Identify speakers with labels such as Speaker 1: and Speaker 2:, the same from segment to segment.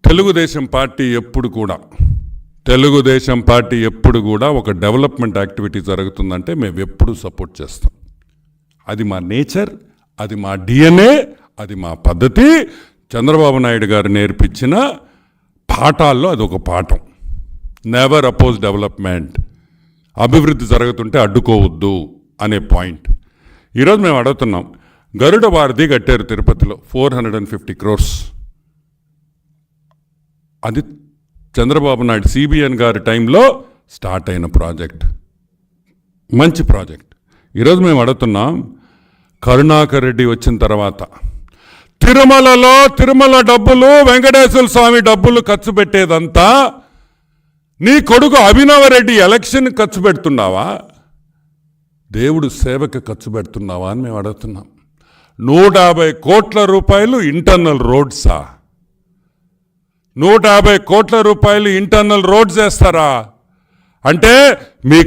Speaker 1: Telugu Desam party ఎప్పుడు కూడా ఒక డెవలప్మెంట్ యాక్టివిటీ జరుగుతుందంటే మేము ఎప్పుడు సపోర్ట్ చేస్తాం. అది మా నేచర్, అది మా డిఎన్ఏ, అది మా పద్ధతి. చంద్రబాబు నాయుడు గారు నేర్పించిన పాఠాల్లో అది ఒక పాఠం. Never oppose development. అభివృద్ధి జరుగుతుంటే అడ్డుకోవద్దు అనే పాయింట్. ఈరోజు మేము అడుగుతున్నాం, గరుడ వారధి కట్టారు తిరుపతిలో 450 crores. అది చంద్రబాబు నాయుడు సిబిఎన్ గారి టైంలో స్టార్ట్ అయిన ప్రాజెక్ట్, మంచి ప్రాజెక్ట్. ఈరోజు మేము అడుగుతున్నాం, కరుణాకర్ రెడ్డి వచ్చిన తర్వాత తిరుమల డబ్బులు, వెంకటేశ్వర స్వామి డబ్బులు ఖర్చు పెట్టేదంతా నీ కొడుకు అభినవ రెడ్డి ఎలక్షన్ ఖర్చు పెడుతున్నావా, దేవుడు సేవకి ఖర్చు పెడుతున్నావా అని మేము అడుగుతున్నాం. 150 కోట్ల రూపాయలు ఇంటర్నల్ రోడ్సా? 150 కోట్ల రూపాయలు ఇంటర్నల్ రోడ్స్ వేస్తారా? అంటే మీ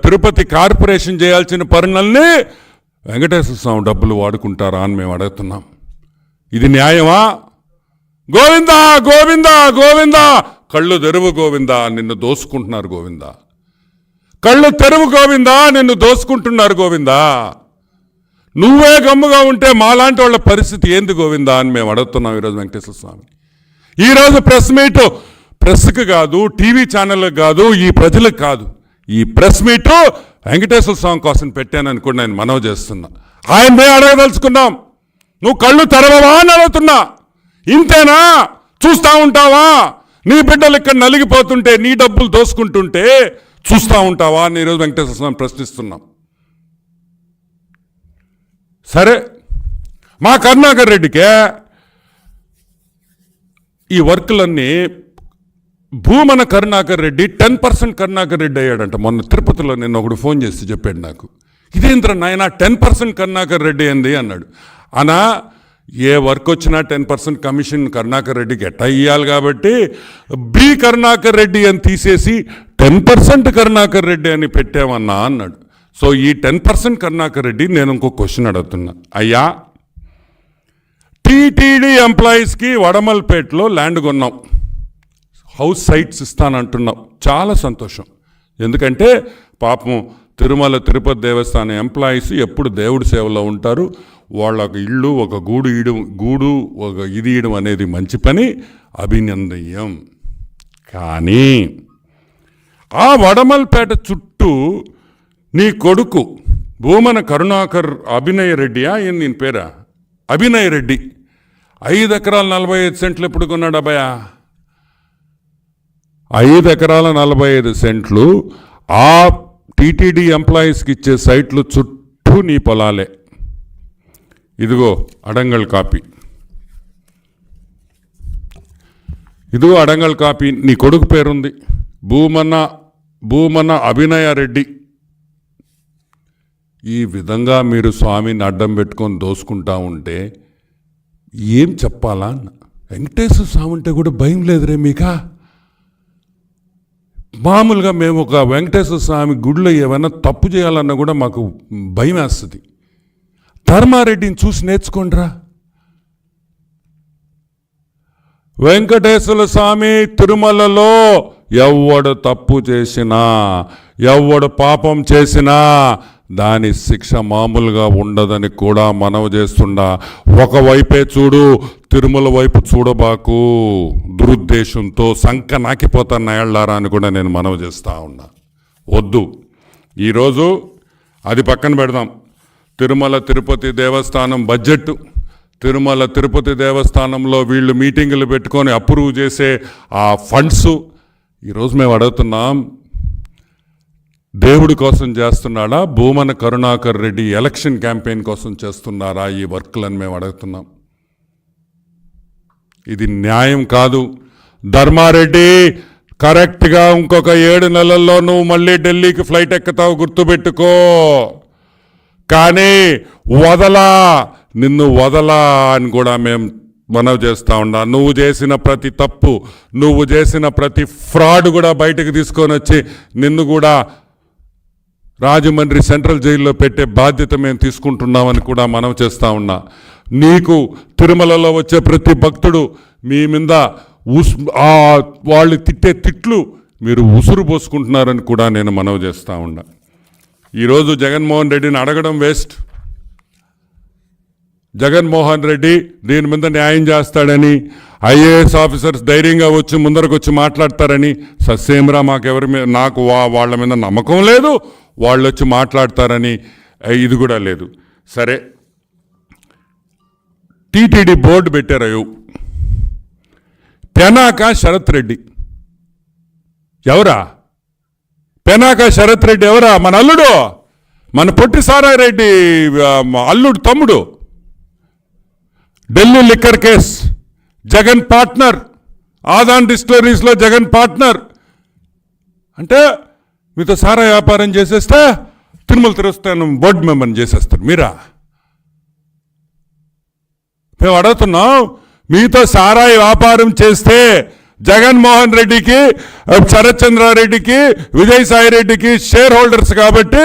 Speaker 1: తిరుపతి కార్పొరేషన్ చేయాల్సిన పనులన్నీ వెంకటేశ్వర స్వామి డబ్బులు వాడుకుంటారా అని మేము అడుగుతున్నాం. ఇది న్యాయమా? గోవిందా గోవిందా గోవిందా, కళ్ళు తెరువు గోవిందా, నిన్ను దోసుకుంటున్నారు గోవిందా. కళ్ళు తెరువు గోవిందా, నిన్ను దోసుకుంటున్నారు గోవిందా. నువ్వే గమ్ముగా ఉంటే మాలాంటి వాళ్ళ పరిస్థితి ఏంది గోవిందా అని మేము అడుగుతున్నాం ఈరోజు వెంకటేశ్వర స్వామి. ఈరోజు ప్రెస్ మీటు ప్రెస్కి కాదు, టీవీ ఛానళ్ళకి కాదు, ఈ ప్రజలకు కాదు. ఈ ప్రెస్ మీటు వెంకటేశ్వర స్వామి కోసం పెట్టానని కూడా నేను మనవి చేస్తున్నా. ఆయన్నే అడగదలుచుకున్నాం, నువ్వు కళ్ళు తెరవవా అని అడుగుతున్నా. ఇంతేనా? చూస్తూ ఉంటావా? నీ బిడ్డలు ఇక్కడ నలిగిపోతుంటే, నీ డబ్బులు దోసుకుంటుంటే చూస్తూ ఉంటావా అని ఈరోజు వెంకటేశ్వర స్వామి ప్రశ్నిస్తున్నాం. సరే, మా కరుణాకర్ రెడ్డికే ఈ వర్కులన్నీ భూమన కరుణాకర్ రెడ్డి 10% కరుణాకర్ రెడ్డి అయ్యాడంట. మొన్న తిరుపతిలో నిన్న ఒకడు ఫోన్ చేసి చెప్పాడు నాకు, ఇదేంద్ర నాయన 10% కరుణాకర్ రెడ్డి ఏంది అన్నాడు. అనా ఏ వర్క్ వచ్చినా 10% కమిషన్ కరుణాకర్ రెడ్డికి ఎట్టా ఇయ్యాలి కాబట్టి బి కరుణాకర్ రెడ్డి అని తీసేసి 10% కరుణాకర్ రెడ్డి అని పెట్టామన్నా అన్నాడు. సో ఈ 10% కరుణాకర్ రెడ్డి నేను ఇంకో క్వశ్చన్ అడుగుతున్నా. అయ్యా, టీటీడీ ఎంప్లాయీస్కి వడమల్పేటలో ల్యాండ్ కొన్నాం, హౌస్ సైట్స్ ఇస్తానంటున్నాం. చాలా సంతోషం. ఎందుకంటే పాపం తిరుపతి దేవస్థానం ఎంప్లాయీస్ ఎప్పుడు దేవుడి సేవలో ఉంటారు. వాళ్ళకు ఇళ్ళు ఒక గూడు ఒక ఇది ఇయడం అనేది మంచి పని, అభినందనీయం. కానీ ఆ వడమల్పేట చుట్టూ నీ కొడుకు భూమన కరుణాకర్ అభినయ్ రెడ్డియా ఏం దీని పేరా? అభినయ్ రెడ్డి 5 ఎకరాల 45 సెంట్లు ఎప్పుడు కొన్నాడు అబ్బాయా? 5 ఎకరాల 45 సెంట్లు ఆ టీటీడీ ఎంప్లాయీస్కి ఇచ్చే సైట్లు చుట్టూ నీ పొలాలే. ఇదిగో అడంగల్ కాపీ, ఇదిగో అడంగల్ కాపీ. నీ కొడుకు పేరుంది భూమన అభినయ రెడ్డి. ఈ విధంగా మీరు స్వామిని అడ్డం పెట్టుకొని దోసుకుంటా ఉంటే ఏం చెప్పాలా? వెంకటేశ్వర స్వామి అంటే కూడా భయం లేదురే మీకా? మామూలుగా మేము ఒక వెంకటేశ్వర స్వామి గుడిలో ఏమైనా తప్పు చేయాలన్నా కూడా మాకు భయం వేస్తుంది. ధర్మారెడ్డిని చూసి నేర్చుకోండిరా. వెంకటేశ్వర స్వామి తిరుమలలో ఎవడు తప్పు చేసినా, ఎవడు పాపం చేసినా దాని శిక్ష మామూలుగా ఉండదని కూడా మనవి చేస్తుండా. ఒకవైపే చూడు, తిరుమల వైపు చూడబాకు. దురుద్దేశంతో సంక నాకిపోతాను నాయళ్ళారా అని కూడా నేను మనవి చేస్తూ ఉన్నా. వద్దు. ఈరోజు అది పక్కన పెడదాం. తిరుపతి దేవస్థానం బడ్జెట్, తిరుపతి దేవస్థానంలో వీళ్ళు మీటింగులు పెట్టుకొని అప్రూవ్ చేసే ఆ ఫండ్స్ ఈరోజు మేము అడుగుతున్నాం, దేవుడి కోసం చేస్తున్నాడా, భూమన కరుణాకర్ రెడ్డి ఎలక్షన్ క్యాంపెయిన్ కోసం చేస్తున్నారా ఈ వర్క్లను మేము అడుగుతున్నాం. ఇది న్యాయం కాదు. ధర్మారెడ్డి, కరెక్ట్గా ఇంకొక 7 నెలల్లో నువ్వు మళ్ళీ ఢిల్లీకి ఫ్లైట్ ఎక్కుతావు, గుర్తుపెట్టుకో. కానీ నిన్ను వదలా అని కూడా మేము మనవి చేస్తూ ఉన్నా. నువ్వు చేసిన ప్రతి తప్పు, నువ్వు చేసిన ప్రతి ఫ్రాడ్ కూడా బయటకు తీసుకొని వచ్చి నిన్ను కూడా రాజమండ్రి సెంట్రల్ జైల్లో పెట్టే బాధ్యత మేము తీసుకుంటున్నామని కూడా మనవి చేస్తూ ఉన్నా. నీకు తిరుమలలో వచ్చే ప్రతి భక్తుడు మీ మీద వాళ్ళు తిట్టే తిట్లు మీరు ఉసురు పోసుకుంటున్నారని కూడా నేను మనవి చేస్తూ ఉన్నా. ఈరోజు జగన్మోహన్ రెడ్డిని అడగడం వేస్ట్. జగన్మోహన్ రెడ్డి దీని మీద న్యాయం చేస్తాడని, ఐఏఎస్ ఆఫీసర్స్ ధైర్యంగా వచ్చి ముందరకు వచ్చి మాట్లాడతారని సస్సేమరా మాకెవరి మీద నాకు వాళ్ళ మీద నమ్మకం లేదు, వాళ్ళు వచ్చి మాట్లాడతారని ఇది కూడా లేదు. సరే, టీటీడీ బోర్డు పెట్టారు. పెనాక శరత్ రెడ్డి ఎవరా? పెనాక శరత్ రెడ్డి ఎవరా? మన అల్లుడు, మన పొట్టి సారారెడ్డి అల్లుడు తమ్ముడు. Delhi liquor case Jagan partner, Adan డిస్టిలరీస్లో జగన్ పార్ట్నర్. అంటే మీతో సారా వ్యాపారం చేసేస్తే తిరుమల తిరుస్తాను బోర్డు మెంబర్ని చేసేస్తారు మీరా? మేము అడుగుతున్నాం, మీతో సారాయి వ్యాపారం చేస్తే జగన్మోహన్ రెడ్డికి, శరత్ చంద్రారెడ్డికి, విజయసాయి రెడ్డికి షేర్ హోల్డర్స్ కాబట్టి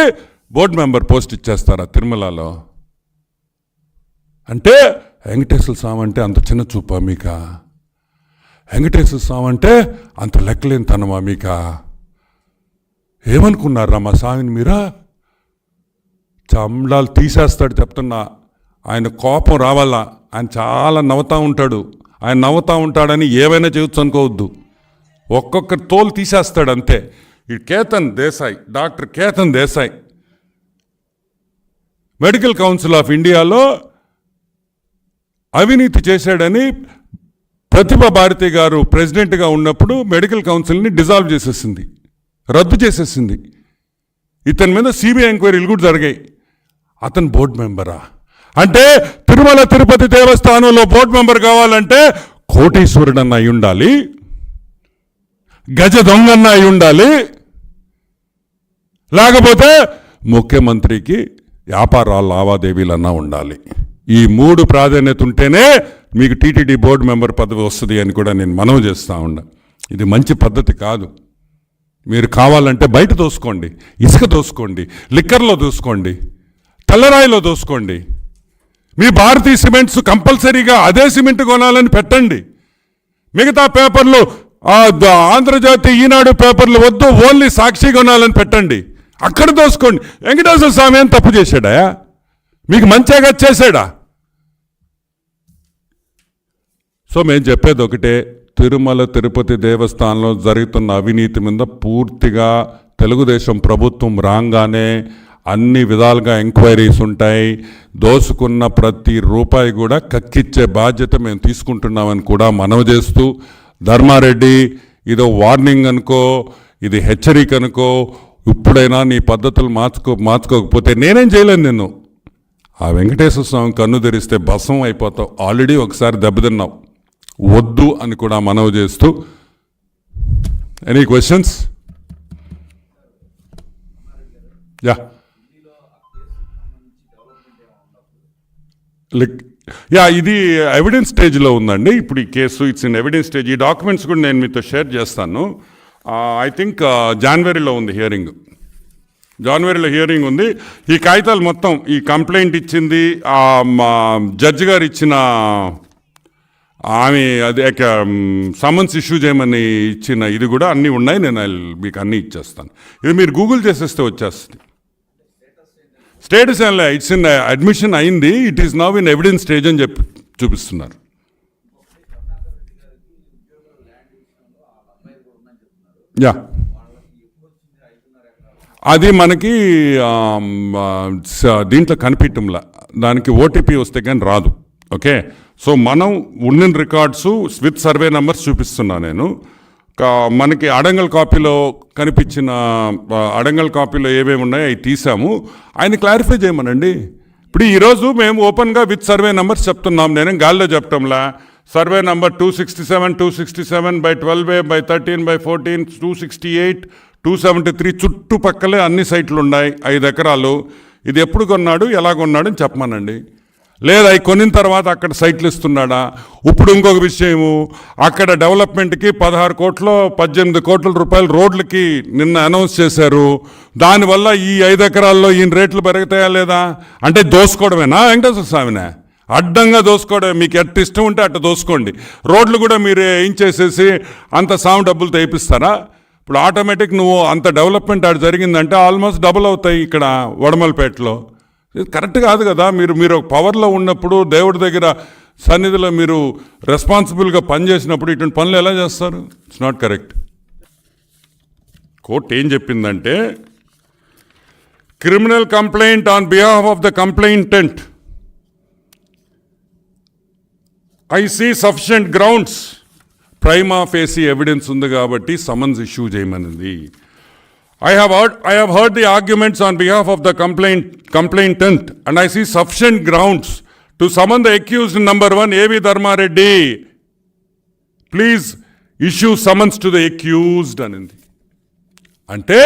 Speaker 1: బోర్డు మెంబర్ పోస్ట్ ఇచ్చేస్తారా తిరుమలలో? అంటే వెంకటేశ్వర స్వామి అంటే అంత చిన్న చూపా మీకా? వెంకటేశ్వర స్వామి అంటే అంత లెక్కలేనితనమా మీకా? ఏమనుకున్నారా మా స్వామిని మీరా? చండాలు తీసేస్తాడు చెప్తున్నా. ఆయన కోపం రావాలా. ఆయన చాలా నవ్వుతూ ఉంటాడు. ఆయన నవ్వుతూ ఉంటాడని ఏవైనా చేయొచ్చు అనుకోవద్దు. ఒక్కొక్కరి తోలు తీసేస్తాడు అంతే. ఈ Ketan Desai, doctor Ketan Desai medical council of ఇండియాలో అవినీతి చేశాడని ప్రతిభా భారతి గారు ప్రెసిడెంట్గా ఉన్నప్పుడు మెడికల్ కౌన్సిల్ని డిజాల్వ్ చేసేసింది, రద్దు చేసేసింది. ఇతని మీద సిబిఐ ఎంక్వైరీలు కూడా జరిగాయి. అతను బోర్డు మెంబరా? అంటే తిరుమల తిరుపతి దేవస్థానంలో బోర్డు మెంబర్ కావాలంటే కోటీశ్వరుడన్న అయి ఉండాలి, గజ దొంగన్న అయి ఉండాలి, లేకపోతే ముఖ్యమంత్రికి వ్యాపారాల లావాదేవీలన్నా ఉండాలి. ఈ 3 ప్రాధాన్యత ఉంటేనే మీకు టీటీడీ బోర్డు మెంబర్ పదవి వస్తుంది అని కూడా నేను మనవి చేస్తూ ఉన్నా. ఇది మంచి పద్ధతి కాదు. మీరు కావాలంటే బయట దోసుకోండి, ఇసుక దోసుకోండి, లిక్కర్లో దోసుకోండి, తెల్లరాయిలో దోసుకోండి. మీ భారతీయ సిమెంట్స్ కంపల్సరీగా అదే సిమెంట్ కొనాలని పెట్టండి. మిగతా పేపర్లు ఆంధ్రజ్యోతి, ఈనాడు పేపర్లు వద్దు, ఓన్లీ సాక్షి కొనాలని పెట్టండి. అక్కడ దోసుకోండి. వెంకటేశ్వర స్వామి ఏం తప్పు చేశాడా? మీకు మంచిగా చేశాడా? సో మేము చెప్పేది ఒకటే, తిరుమల తిరుపతి దేవస్థానంలో జరుగుతున్న అవినీతి మీద పూర్తిగా తెలుగుదేశం ప్రభుత్వం రాగానే అన్ని విధాలుగా ఎంక్వైరీస్ ఉంటాయి. దోసుకున్న ప్రతి రూపాయి కూడా కక్కిచ్చే బాధ్యత మేము తీసుకుంటున్నామని కూడా మనవి చేస్తూ, ధర్మారెడ్డి ఇదో వార్నింగ్ అనుకో, ఇది హెచ్చరిక అనుకో, ఇప్పుడైనా నీ పద్ధతులు మార్చుకోకపోతే నేనేం చేయలేను. నిన్ను ఆ వెంకటేశ్వర స్వామి కన్ను తెరిస్తే భస్మం అయిపోతావు. ఆల్రెడీ ఒకసారి దెబ్బతిన్నావు. వద్దు అని కూడా మనవి చేస్తూ, ఎనీ క్వశ్చన్స్? ఇది ఎవిడెన్స్ స్టేజ్లో ఉందండి ఇప్పుడు ఈ case. It's in evidence stage. ఈ డాక్యుమెంట్స్ కూడా నేను మీతో షేర్ చేస్తాను. ఐ థింక్ జనవరిలో ఉంది హియరింగ్. జనవరిలో హియరింగ్ ఉంది. ఈ కాగితాలు మొత్తం, ఈ కంప్లైంట్ ఇచ్చింది, జడ్జి గారు ఇచ్చిన ఆమె అదే సమన్స్ ఇష్యూ చేయమని ఇచ్చిన ఇది కూడా అన్నీ ఉన్నాయి. నేను మీకు అన్నీ ఇచ్చేస్తాను. ఇది మీరు గూగుల్ చేసేస్తే వచ్చేస్తుంది. స్టేటస్ ఏం లే, ఇట్స్ ఇన్ అడ్మిషన్ అయింది, it is now in evidence stage అని చెప్పి చూపిస్తున్నారు. యా, అది మనకి దీంట్లో కనిపించంలా, దానికి ఓటీపీ వస్తే కానీ రాదు. ఓకే, సో మనం ఉన్న రికార్డ్స్ విత్ సర్వే నెంబర్స్ చూపిస్తున్నా నేను. మనకి అడంగల్ కాపీలో కనిపించిన అడంగల్ కాపీలో ఏమేమి ఉన్నాయో అవి తీసాము. ఆయన క్లారిఫై చేయమనండి. ఇప్పుడు ఈరోజు మేము ఓపెన్గా విత్ సర్వే నెంబర్స్ చెప్తున్నాం. నేనేం గాల్లో చెప్పటంలా. సర్వే నెంబర్ 267, 267/12/13/14, 268, 273 చుట్టుపక్కలే అన్ని సైట్లు ఉన్నాయి. 5 ఎకరాలు. ఇది ఎప్పుడు కొన్నాడు, ఎలా కొన్నాడు అని చెప్పమనండి. లేదా అవి కొనిన తర్వాత అక్కడ సైట్లు ఇస్తున్నాడా? ఇప్పుడు ఇంకొక విషయము, అక్కడ డెవలప్మెంట్కి 16 కోట్లు 18 కోట్ల రూపాయలు రోడ్లకి నిన్న అనౌన్స్ చేశారు. దానివల్ల ఈ 5 ఎకరాల్లో ఈయన రేట్లు పెరుగుతాయా లేదా? అంటే దోసుకోవడమేనా వెంకటేశ్వర స్వామినే? అడ్డంగా దోసుకోవడం మీకు ఎట్ట ఇష్టం ఉంటే అట్ట దోసుకోండి. రోడ్లు కూడా మీరు ఏం చేసేసి అంత సాము డబ్బులు తెయిపిస్తారా? ఇప్పుడు ఆటోమేటిక్ నువ్వు అంత డెవలప్మెంట్ అటు జరిగిందంటే ఆల్మోస్ట్ డబుల్ అవుతాయి ఇక్కడ వడమలపేటలో. ఇది కరెక్ట్ కాదు కదా. మీరు పవర్లో ఉన్నప్పుడు దేవుడి దగ్గర సన్నిధిలో మీరు రెస్పాన్సిబుల్గా పనిచేసినప్పుడు ఇటువంటి పనులు ఎలా చేస్తారు? It's not correct. కోర్టు ఏం చెప్పిందంటే, criminal complaint on behalf of the complainant I see sufficient grounds, prima facie evidence ఉంది కాబట్టి సమన్స్ ఇష్యూ చేయమనింది. I have heard the arguments on behalf of the complainant and I see sufficient grounds to summon the accused number 1 A.V. Dharma Reddy. Please issue summons to the accused అనింది. అంటే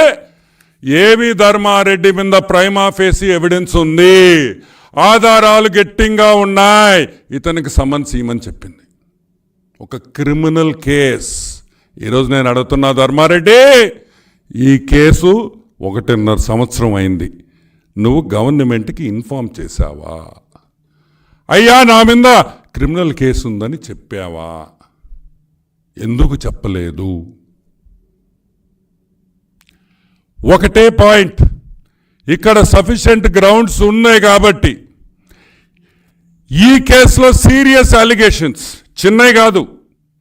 Speaker 1: ఏవి ధర్మారెడ్డి మీద prima facie evidence ఉంది, ఆధారాలు గట్టిగా ఉన్నాయి, ఇతనికి summons ఇవ్వమని చెప్పింది. ఒక క్రిమినల్ కేస్. ఈరోజు నేను అడుగుతున్నా, ధర్మారెడ్డి ఈ కేసు 1.5 సంవత్సరం అయింది, నువ్వు గవర్నమెంట్కి ఇన్ఫార్మ్ చేశావా? అయ్యా నా మీద క్రిమినల్ కేసు ఉందని చెప్పావా? ఎందుకు చెప్పలేదు? ఒకటే పాయింట్, ఇక్కడ సఫిషియెంట్ గ్రౌండ్స్ ఉన్నాయి కాబట్టి ఈ కేసులో సీరియస్ అలిగేషన్స్, చిన్నవి కాదు,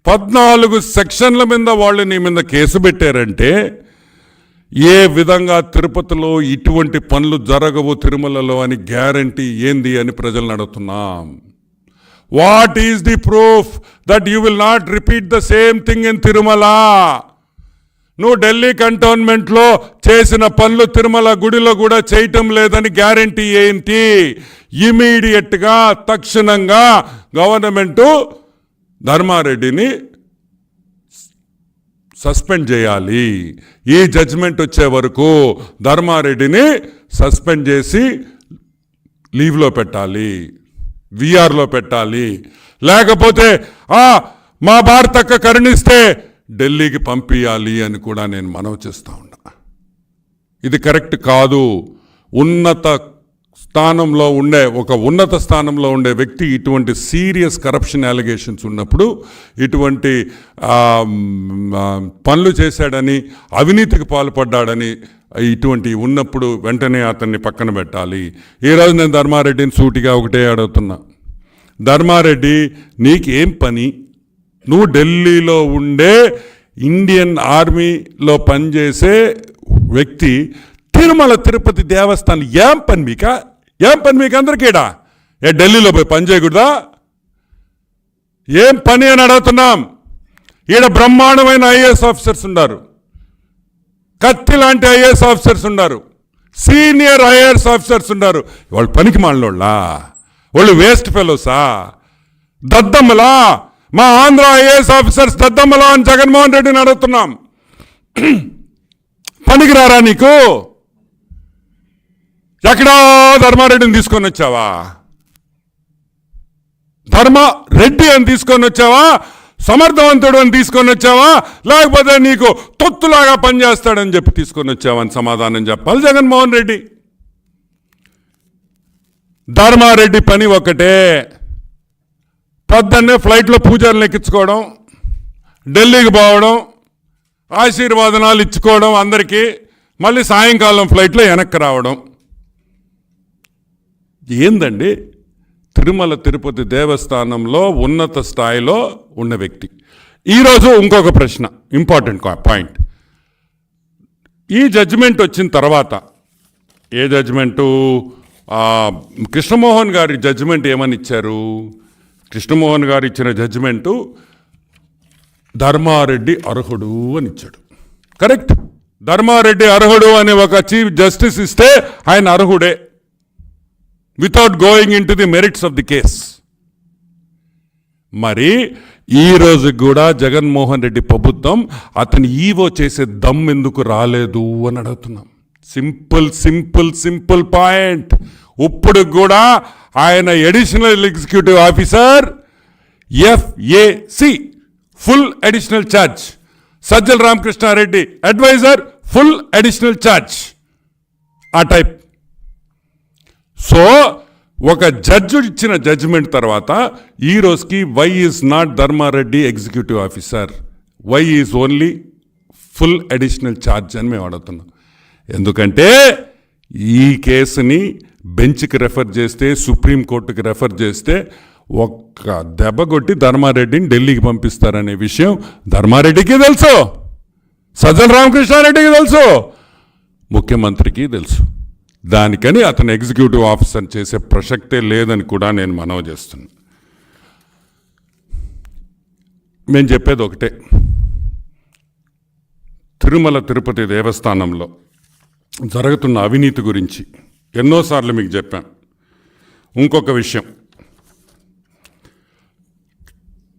Speaker 1: 14 సెక్షన్ల మీద వాళ్ళు నీ మీద కేసు పెట్టారంటే ఏ విధంగా తిరుపతిలో ఇటువంటి పనులు జరగవు తిరుమలలో అని గ్యారంటీ ఏంది అని ప్రజలను అడుగుతున్నాం. What is the proof that you will not repeat the same thing in Tirumala? నువ్వు ఢిల్లీ కంటోన్మెంట్లో చేసిన పనులు తిరుమల గుడిలో కూడా చేయటం లేదని గ్యారంటీ ఏంటి? ఇమీడియట్గా తక్షణంగా గవర్నమెంటు ధర్మారెడ్డిని సస్పెండ్ చేయాలి. ఈ జడ్జిమెంట్ వచ్చే వరకు ధర్మారెడ్డిని సస్పెండ్ చేసి లీవ్లో పెట్టాలి, విఆర్లో పెట్టాలి. లేకపోతే మా భారతక్క కరుణిస్తే ఢిల్లీకి పంపించాలి అని కూడా నేను మనవి చేస్తూ ఉన్నా. ఇది కరెక్ట్ కాదు. ఉన్నత స్థానంలో ఉండే వ్యక్తి ఇటువంటి సీరియస్ కరప్షన్ అలిగేషన్స్ ఉన్నప్పుడు, ఇటువంటి పనులు చేశాడని, అవినీతికి పాల్పడ్డాడని ఇటువంటి ఉన్నప్పుడు వెంటనే అతన్ని పక్కన పెట్టాలి. ఈరోజు నేను ధర్మారెడ్డిని సూటిగా ఒకటే అడుగుతున్నా, ధర్మారెడ్డి నీకేం పని? నువ్వు ఢిల్లీలో ఉండే ఇండియన్ ఆర్మీలో పనిచేసే వ్యక్తి, తిరుమల తిరుపతి దేవస్థానం ఏం పని మీకు అందరికీడా? ఢిల్లీలో పోయి పని చేయకూడదా? ఏం పని అని అడుగుతున్నాం. ఈడ బ్రహ్మాండమైన ఐఏఎస్ ఆఫీసర్స్ ఉన్నారు, కత్తి లాంటి ఐఏఎస్ ఆఫీసర్స్ ఉన్నారు, సీనియర్ ఐఏఎస్ ఆఫీసర్స్ ఉన్నారు. వాళ్ళు పనికి మాలినోళ్ళా? వాళ్ళు వేస్ట్ ఫెలోసా? దద్దమ్మలా? మా ఆంధ్ర ఐఏఎస్ ఆఫీసర్స్ దద్దమ్మలా అని జగన్మోహన్ రెడ్డిని అడుగుతున్నాం. పనికి రారా నీకు? ఎక్కడా ధర్మారెడ్డిని తీసుకొని వచ్చావా? ధర్మారెడ్డి అని తీసుకొని వచ్చావా? సమర్థవంతుడు అని తీసుకొని వచ్చావా? లేకపోతే నీకు తొత్తులాగా పనిచేస్తాడని చెప్పి తీసుకొని వచ్చావని సమాధానం చెప్పాలి జగన్మోహన్ రెడ్డి. ధర్మారెడ్డి పని ఒకటే, పొద్దున్నే ఫ్లైట్లో పూజారులు ఎక్కించుకోవడం, ఢిల్లీకి పోవడం, ఆశీర్వాదనాలు ఇచ్చుకోవడం అందరికీ, మళ్ళీ సాయంకాలం ఫ్లైట్లో వెనక్కి రావడం. ఏందండి? తిరుమల తిరుపతి దేవస్థానంలో ఉన్నత స్థాయిలో ఉన్న వ్యక్తి. ఈరోజు ఇంకొక ప్రశ్న, ఇంపార్టెంట్ పాయింట్. ఈ జడ్జిమెంట్ వచ్చిన తర్వాత, ఏ జడ్జిమెంటు? కృష్ణమోహన్ గారి జడ్జిమెంట్ ఏమని ఇచ్చారు? కృష్ణమోహన్ గారు ఇచ్చిన జడ్జిమెంటు ధర్మారెడ్డి అర్హుడు అని ఇచ్చాడు. కరెక్ట్. ధర్మారెడ్డి అర్హుడు అని ఒక చీఫ్ జస్టిస్ ఇస్తే ఆయన అర్హుడే, without going into the merits of the case. మరి ఈ రోజు కూడా జగన్మోహన్ రెడ్డి ప్రభుత్వం అతని ఈవో చేసే దమ్ ఎందుకు రాలేదు అని అడుగుతున్నాం. Simple point. ఇప్పుడు కూడా ఆయన additional executive officer, FAC, full additional charge. Sajjala Ramakrishna Reddy advisor, full additional charge. ఆ టైప్. సో ఒక జడ్జి ఇచ్చిన జడ్జిమెంట్ తర్వాత ఈ రోజుకి why is not Dharmareddy executive officer, why is only full additional charge అని మేము అడుగుతున్నాం. ఎందుకంటే ఈ కేసుని బెంచ్కి రెఫర్ చేస్తే, సుప్రీంకోర్టుకి రెఫర్ చేస్తే ఒక్క దెబ్బ కొట్టి ధర్మారెడ్డిని ఢిల్లీకి పంపిస్తారనే విషయం ధర్మారెడ్డికి తెలుసు, సజ్జల రామకృష్ణారెడ్డికి తెలుసు, ముఖ్యమంత్రికి తెలుసు. దానికని అతను ఎగ్జిక్యూటివ్ ఆఫీసర్ చేసే ప్రసక్తే లేదని కూడా నేను మనవి చేస్తున్నాను. మేము చెప్పేది ఒకటే, తిరుమల తిరుపతి దేవస్థానంలో జరుగుతున్న అవినీతి గురించి ఎన్నోసార్లు మీకు చెప్పాను. ఇంకొక విషయం,